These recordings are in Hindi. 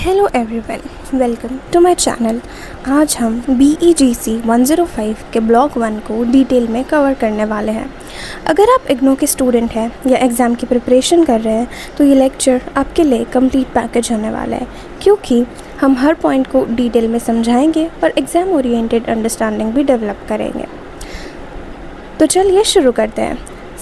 Hello everyone, welcome to my channel. आज हम BEGC 105 के ब्लॉक 1 को डिटेल में कवर करने वाले हैं। अगर आप इग्नो के स्टूडेंट हैं या एग्ज़ाम की प्रिपरेशन कर रहे हैं तो ये लेक्चर आपके लिए कंप्लीट पैकेज होने वाला है, क्योंकि हम हर पॉइंट को डिटेल में समझाएंगे और एग्ज़ाम ओरिएंटेड अंडरस्टैंडिंग भी डेवलप करेंगे। तो चलिए शुरू करते हैं।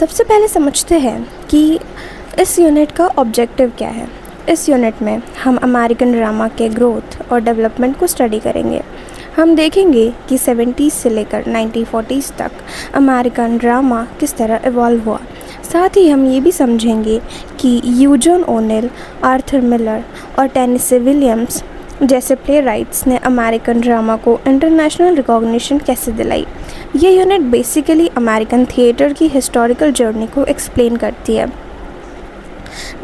सबसे पहले समझते हैं कि इस यूनिट का ऑब्जेक्टिव क्या है। इस यूनिट में हम अमेरिकन ड्रामा के ग्रोथ और डेवलपमेंट को स्टडी करेंगे। हम देखेंगे कि 70s से लेकर 1940s तक अमेरिकन ड्रामा किस तरह इवॉल्व हुआ। साथ ही हम ये भी समझेंगे कि यूजन ओनेल, आर्थर मिलर और टेनेसी विलियम्स जैसे प्ले राइट्स ने अमेरिकन ड्रामा को इंटरनेशनल रिकॉग्निशन कैसे दिलाई। ये यूनिट बेसिकली अमेरिकन थिएटर की हिस्टोरिकल जर्नी को एक्सप्लेन करती है।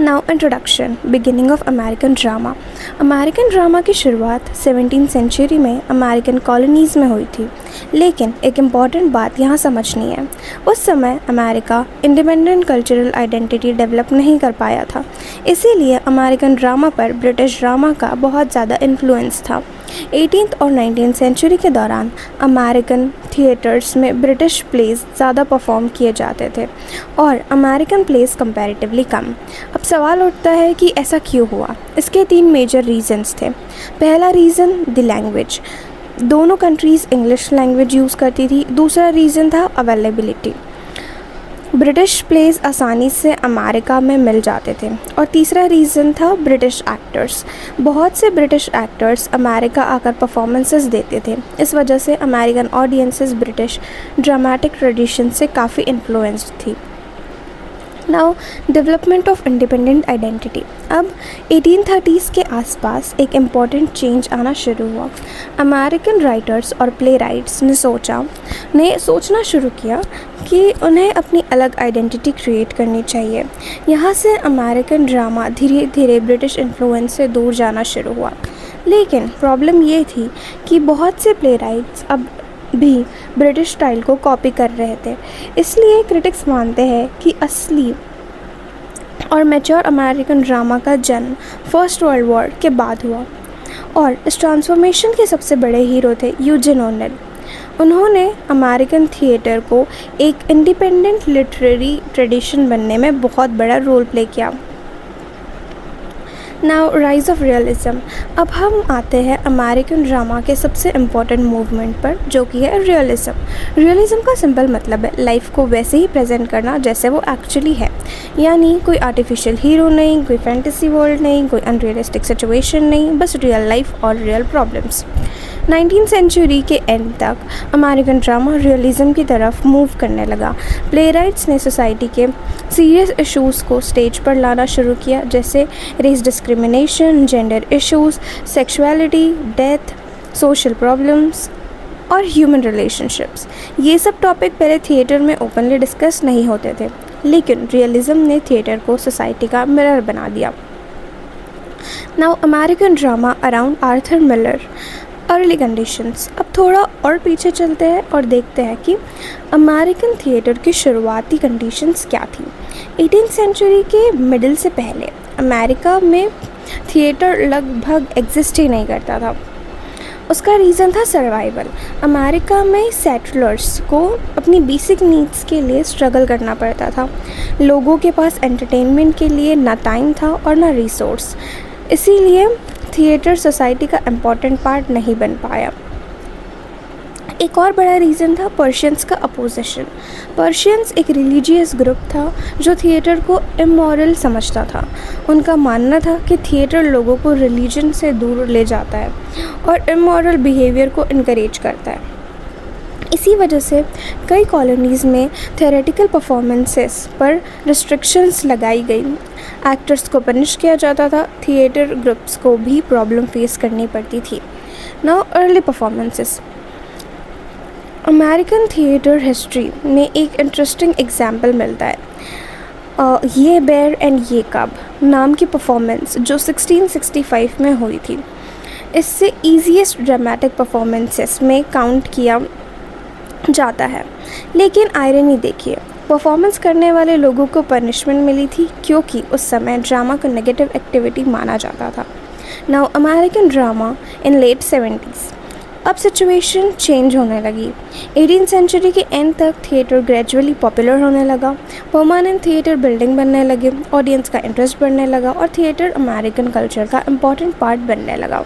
Now introduction, beginning of American drama. American drama की शुरुआत 17th सेंचुरी में अमेरिकन कॉलोनीज़ में हुई थी, लेकिन एक इम्पॉर्टेंट बात यहाँ समझनी है। उस समय America independent cultural identity develop नहीं कर पाया था, इसीलिए अमेरिकन ड्रामा पर ब्रिटिश ड्रामा का बहुत ज़्यादा इन्फ्लुएंस था। 18th और 19th सेंचुरी के दौरान अमेरिकन थिएटर्स में ब्रिटिश प्लेस ज़्यादा परफॉर्म किए जाते थे और अमेरिकन प्लेस कंपैरेटिवली कम। अब सवाल उठता है कि ऐसा क्यों हुआ। इसके 3 मेजर रीज़न्स थे। पहला रीज़न द लैंग्वेज, दोनों कंट्रीज़ इंग्लिश लैंग्वेज यूज़ करती थी। दूसरा रीज़न था अवेलेबिलिटी, ब्रिटिश प्लेस आसानी से अमेरिका में मिल जाते थे। और तीसरा रीज़न था ब्रिटिश एक्टर्स, बहुत से ब्रिटिश एक्टर्स अमेरिका आकर परफॉर्मेंसेस देते थे। इस वजह से American audiences British dramatic tradition से काफ़ी इन्फ्लुएंस्ड थी। Now development of independent identity. अब 1830s के आसपास एक इम्पॉर्टेंट चेंज आना शुरू हुआ। अमेरिकन राइटर्स और प्ले राइट्स ने सोचना शुरू किया कि उन्हें अपनी अलग आइडेंटिटी क्रिएट करनी चाहिए। यहाँ से अमेरिकन ड्रामा धीरे धीरे ब्रिटिश इन्फ्लुएंस से दूर जाना शुरू हुआ। लेकिन प्रॉब्लम ये थी कि बहुत से प्ले राइट्स अब भी ब्रिटिश स्टाइल को कॉपी कर रहे थे। इसलिए क्रिटिक्स मानते हैं कि असली और मैच्योर अमेरिकन ड्रामा का जन्म फर्स्ट वर्ल्ड वॉर के बाद हुआ और इस ट्रांसफॉर्मेशन के सबसे बड़े हीरो थे यूजन ओनेल। उन्होंने अमेरिकन थिएटर को एक इंडिपेंडेंट लिटरेरी ट्रेडिशन बनने में बहुत बड़ा रोल प्ले किया। Now rise of realism. अब हम आते हैं अमेरिकन ड्रामा के सबसे इम्पॉर्टेंट मूवमेंट पर, जो कि है रियलिज़म। रियलिज़म का सिंपल मतलब है लाइफ को वैसे ही प्रेजेंट करना जैसे वो एक्चुअली है, यानी कोई आर्टिफिशियल हीरो नहीं, कोई फैंटेसी वर्ल्ड नहीं, कोई अनरियलिस्टिक सिचुएशन नहीं, बस रियल लाइफ और रियल प्रॉब्लम्स। 19th सेंचुरी के एंड तक अमेरिकन ड्रामा रियलिज़म की तरफ मूव करने लगा। प्ले राइट्स ने सोसाइटी के सीरियस इश्यूज़ को स्टेज पर लाना शुरू किया, जैसे race discrimination, gender issues, sexuality, death, social problems और ह्यूमन रिलेशनशिप्स। ये सब टॉपिक पहले थिएटर में ओपनली डिस्कस नहीं होते थे, लेकिन रियलिज़म ने थिएटर को सोसाइटी का मिरर बना दिया। Now American drama around Arthur Miller, early conditions. अब थोड़ा और पीछे चलते हैं और देखते हैं कि अमेरिकन थिएटर की शुरुआती कंडीशंस क्या थी। 18th सेंचुरी के मिडिल से पहले अमेरिका में थिएटर लगभग एग्जिस्ट ही नहीं करता था। उसका रीज़न था सर्वाइवल। अमेरिका में सेटलर्स को अपनी बेसिक नीड्स के लिए स्ट्रगल करना पड़ता था। लोगों के पास एंटरटेनमेंट के लिए ना टाइम था और ना रिसोर्स, इसीलिए थिएटर सोसाइटी का इम्पॉर्टेंट पार्ट नहीं बन पाया। एक और बड़ा रीज़न था पर्शियंस का अपोजिशन। पर्शियंस एक रिलीजियस ग्रुप था जो थिएटर को इमोरल समझता था। उनका मानना था कि थिएटर लोगों को रिलीजन से दूर ले जाता है और इमोरल बिहेवियर को इनकरेज करता है। इसी वजह से कई कॉलोनीज़ में थ्योरेटिकल परफॉर्मेंसेस पर रिस्ट्रिक्शंस लगाई गई। एक्टर्स को पनिश किया जाता था। थिएटर ग्रुप्स को भी प्रॉब्लम फेस करनी पड़ती थी। Now early performances. American theatre history में एक इंटरेस्टिंग एग्जाम्पल मिलता है। ये बेर एंड ये कब नाम की परफॉर्मेंस जो 1665 में हुई थी, इससे ईजीएस्ट ड्रामेटिक परफॉर्मेंसेस में काउंट किया जाता है। लेकिन आयरनी देखिए, परफॉर्मेंस करने वाले लोगों को पनिशमेंट मिली थी क्योंकि उस समय ड्रामा को नेगेटिव एक्टिविटी माना जाता था। Now American drama in late 70s। अब सिचुएशन चेंज होने लगी। 18th सेंचुरी के एंड तक थिएटर ग्रेजुअली पॉपुलर होने लगा, परमानेंट थिएटर बिल्डिंग बनने लगे, ऑडियंस का इंटरेस्ट बढ़ने लगा और थिएटर अमेरिकन कल्चर का इम्पॉर्टेंट पार्ट बनने लगा।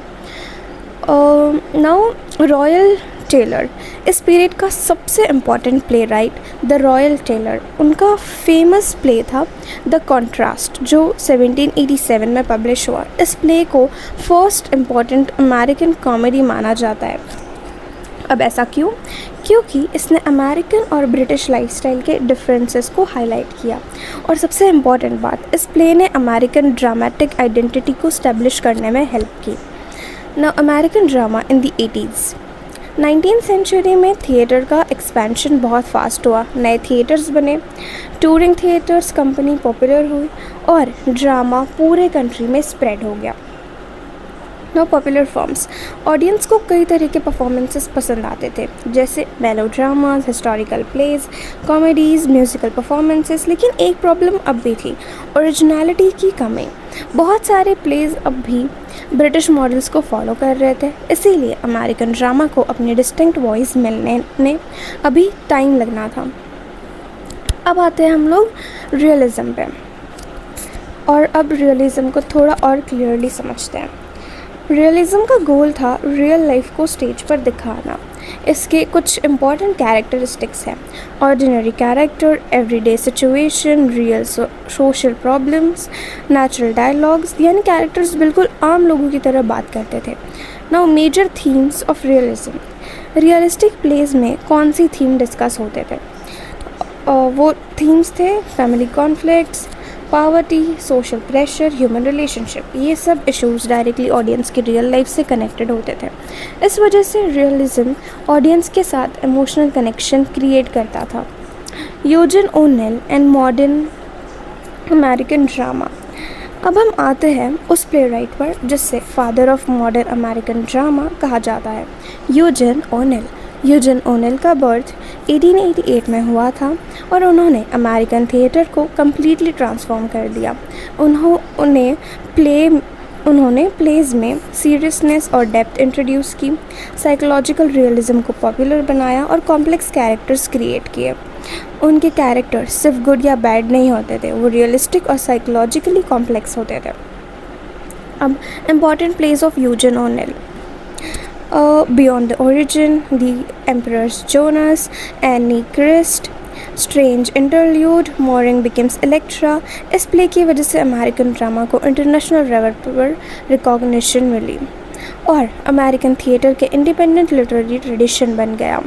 नाउ रॉयल टेलर, इस पीरियड का सबसे important playwright the Royall Tyler, उनका फेमस प्ले था द कॉन्ट्रास्ट जो 1787 में पब्लिश हुआ। इस प्ले को फर्स्ट इम्पॉर्टेंट अमेरिकन कॉमेडी माना जाता है। अब ऐसा क्यों? क्योंकि इसने अमेरिकन और ब्रिटिश लाइफस्टाइल के डिफरेंसेस को हाईलाइट किया और सबसे इम्पॉर्टेंट बात, इस प्ले ने अमेरिकन ड्रामेटिक आइडेंटिटी को स्टैब्लिश करने में हेल्प की। Now American drama in the 80s। 19th century में थिएटर का एक्सपेंशन बहुत फास्ट हुआ, नए थिएटर्स बने, टूरिंग थिएटर्स कंपनी पॉपुलर हुई और ड्रामा पूरे कंट्री में स्प्रेड हो गया। नाउ पॉपुलर फॉर्म्स, ऑडियंस को कई तरह के परफॉर्मेंसेस पसंद आते थे, जैसे melodramas, historical plays, comedies, musical performances. लेकिन एक प्रॉब्लम अब भी थी, ओरिजिनलिटी की कमी। बहुत सारे प्लेज अब भी ब्रिटिश मॉडल्स को फॉलो कर रहे थे, इसीलिए अमेरिकन ड्रामा को अपनी डिस्टिंक्ट वॉइस मिलने में अभी टाइम लगना था। अब आते हैं हम लोग रियलिज़म पे, और अब रियलिज़म को थोड़ा और क्लियरली समझते हैं। रियलिज़म का गोल था रियल लाइफ को स्टेज पर दिखाना। इसके कुछ इम्पॉर्टेंट कैरेक्टरिस्टिक्स हैं: ordinary character, everyday situation, real social problems, natural dialogues, यानी कैरेक्टर्स बिल्कुल आम लोगों की तरह बात करते थे। Now major themes of realism, realistic plays में कौन सी थीम डिस्कस होते थे? वो थीम्स थे family conflicts, poverty, social pressure, human relationship. ये सब इश्यूज डायरेक्टली ऑडियंस की रियल लाइफ से कनेक्टेड होते थे। इस वजह से रियलिज्म ऑडियंस के साथ इमोशनल कनेक्शन क्रिएट करता था। Eugene O'Neill and modern American drama. अब हम आते हैं उस प्ले राइट पर जिससे father of modern American drama कहा जाता है, यूजिन ओनेल। यूजिन ओनेल का बर्थ 1888 में हुआ था और उन्होंने अमेरिकन थिएटर को कम्प्लीटली ट्रांसफॉर्म कर दिया। उन्होंने प्लेज में सीरियसनेस और डेप्थ इंट्रोड्यूस की, साइकोलॉजिकल रियलिज्म को पॉपुलर बनाया और कॉम्प्लेक्स कैरेक्टर्स क्रिएट किए। उनके कैरेक्टर्स सिर्फ गुड या बैड नहीं होते थे, वो रियलिस्टिक और साइकोलॉजिकली कॉम्प्लेक्स होते थे। अब important plays of Eugene O'Neill: Beyond the Origin, The Emperor's Jonas, Annie Christ, Strange Interlude, Moring Becomes Electra। इस प्ले की वजह से अमेरिकन ड्रामा को इंटरनेशनल लेवल पर रिकॉग्निशन मिली और अमेरिकन थिएटर के इंडिपेंडेंट लिटरेरी ट्रेडिशन बन गया।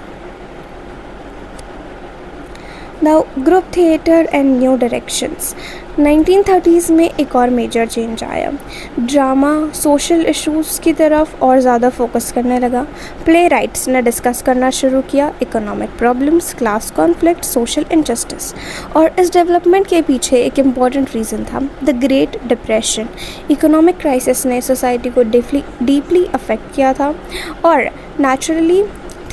Now group theatre and new directions. 1930s में एक और मेजर चेंज आया। ड्रामा सोशल इश्यूज़ की तरफ और ज़्यादा फोकस करने लगा। प्ले राइट्स ने डिस्कस करना शुरू किया economic problems, class conflict, social injustice. और इस डेवलपमेंट के पीछे एक इम्पॉर्टेंट रीज़न था the great depression. Economic crisis ने सोसाइटी को डीपली अफेक्ट किया था और नेचुरली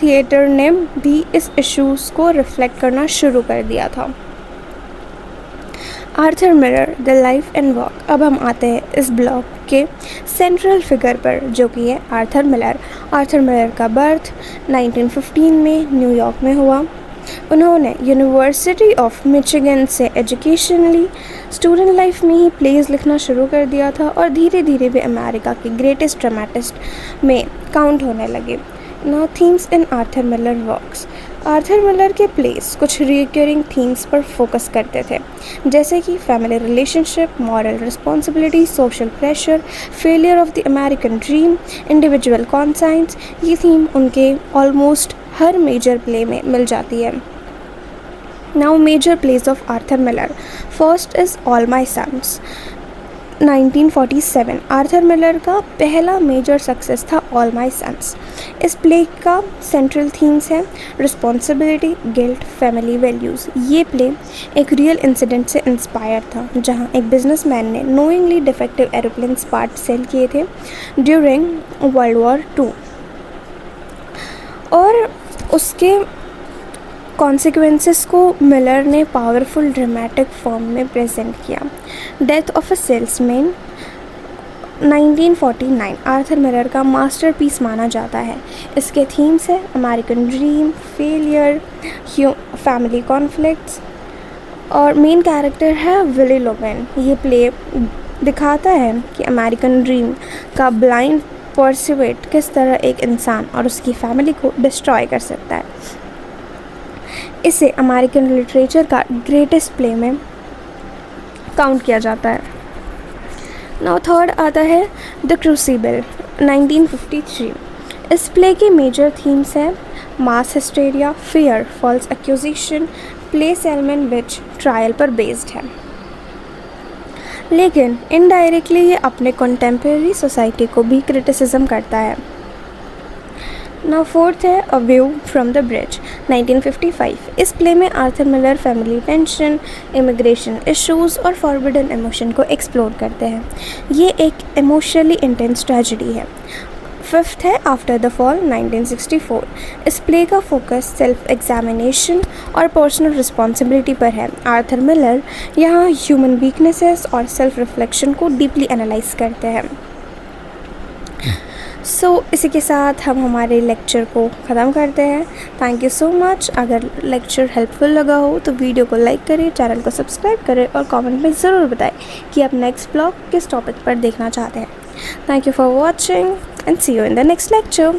थिएटर ने भी इस इश्यूज़ को रिफ्लेक्ट करना शुरू कर दिया था। Arthur Miller, the life and work. अब हम आते हैं इस ब्लॉग के सेंट्रल फिगर पर, जो कि है आर्थर मिलर। आर्थर मिलर का बर्थ 1915 में न्यूयॉर्क में हुआ। उन्होंने यूनिवर्सिटी ऑफ मिचिगन से एजुकेशनली स्टूडेंट लाइफ में ही प्लेज लिखना शुरू कर दिया था और धीरे धीरे वे अमेरिका के ग्रेटेस्ट ड्रामेटिस्ट में काउंट होने लगे। Now themes in Arthur Miller works. Arthur Miller के प्लेस कुछ रिकरिंग थीम्स पर फोकस करते थे, जैसे कि family relationship, moral responsibility, social pressure, failure of the American dream, individual conscience. ये थीम उनके ऑलमोस्ट हर मेजर प्ले में मिल जाती है। Now major plays of Arthur Miller. First is all my sons. 1947 Arthur Miller का पहला मेजर सक्सेस था ऑल माई सन्स। इस प्ले का सेंट्रल थीम्स है रिस्पॉन्सिबिलिटी, गिल्ट, फैमिली वैल्यूज़। ये प्ले एक रियल इंसिडेंट से इंस्पायर था, जहां एक बिजनेसमैन ने knowingly defective aeroplanes part sell किए थे ड्यूरिंग वर्ल्ड वॉर 2 और उसके कॉन्सिक्वेंसेस को मिलर ने पावरफुल ड्रामेटिक फॉर्म में प्रेजेंट किया। Death of a salesman 1949 Arthur Miller का मास्टरपीस माना जाता है। इसके थीम्स है American dream, failure, family conflicts और मेन कैरेक्टर है विली लोवेन। ये प्ले दिखाता है कि अमेरिकन ड्रीम का ब्लाइंड परस्यूट किस तरह एक इंसान और उसकी फैमिली को डिस्ट्रॉय कर सकता है। इसे अमेरिकन लिटरेचर का ग्रेटेस्ट प्ले में काउंट किया जाता है। नाउ थर्ड आता है द क्रूसिबल 1953। इस प्ले के मेजर थीम्स हैं mass hysteria, fear, false accusation, play Salem witch trial पर बेस्ड है, लेकिन इनडायरेक्टली ये अपने कंटेम्प्रेरी सोसाइटी को भी क्रिटिसिज्म करता है। नाउ फोर्थ है a view from the bridge 1955। इस प्ले में Arthur Miller family tension, immigration issues और फॉरबिडन इमोशन को एक्सप्लोर करते हैं। ये एक इमोशनली इंटेंस ट्रेजेडी है। फिफ्थ है आफ्टर द फॉल 1964। इस प्ले का फोकस सेल्फ एग्जामिनेशन और पर्सनल रिस्पॉन्सिबिलिटी पर है। आर्थर मिलर यहाँ ह्यूमन वीकनेसेस और सेल्फ रिफ्लेक्शन को डीपली एनालाइज करते हैं। इसी के साथ हम हमारे लेक्चर को ख़त्म करते हैं। Thank you so much. अगर लेक्चर हेल्पफुल लगा हो तो वीडियो को लाइक करें, चैनल को सब्सक्राइब करें और कमेंट में ज़रूर बताएं कि आप नेक्स्ट ब्लॉग किस टॉपिक पर देखना चाहते हैं। Thank you for watching and see you in the next lecture.